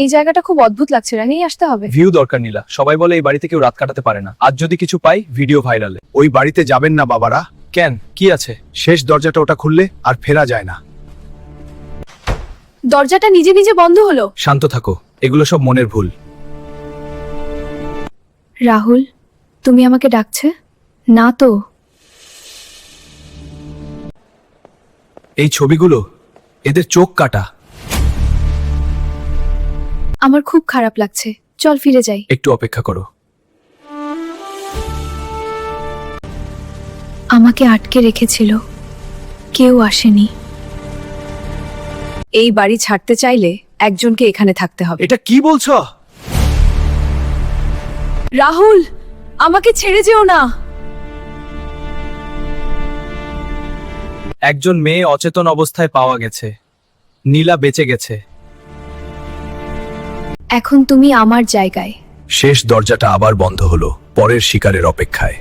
এই জায়গাটা খুব অদ্ভুত লাগছে, নিয়ে আসতে হবে। ভিউ দরকার নীলা, সবাই বলে এই বাড়িতে কেউ রাত কাটাতে পারে না। আজ যদি কিছু পাই, ভিডিও ভাইরালে। ওই বাড়িতে যাবেন না বাবারা। কেন, কি আছে? শেষ দরজাটা ওটা খুললে আর ফেরা যায় না। দরজাটা নিজে নিজে বন্ধ হলো। শান্ত থাকো, এগুলো সব মনের ভুল। রাহুল, তুমি আমাকে ডাকছে? না তো। এই ছবিগুলো, এদের চোখ কাটা। আমার খুব খারাপ লাগছে, চল ফিরে যাই। একটু অপেক্ষা করো। আমাকে আটকে রেখেছিল, কেউ আসেনি। এই বাড়ি ছাড়তে চাইলে একজনকে এখানে থাকতে হবে। এটা কি বলছো? রাহুল, আমাকে ছেড়ে যেও না। একজন মেয়ে অচেতন অবস্থায় পাওয়া গেছে। নীলা বেঁচে গেছে। এখন তুমি আমার জায়গায়। শেষ দরজাটা আবার বন্ধ হলো, পরের শিকারের অপেক্ষায়।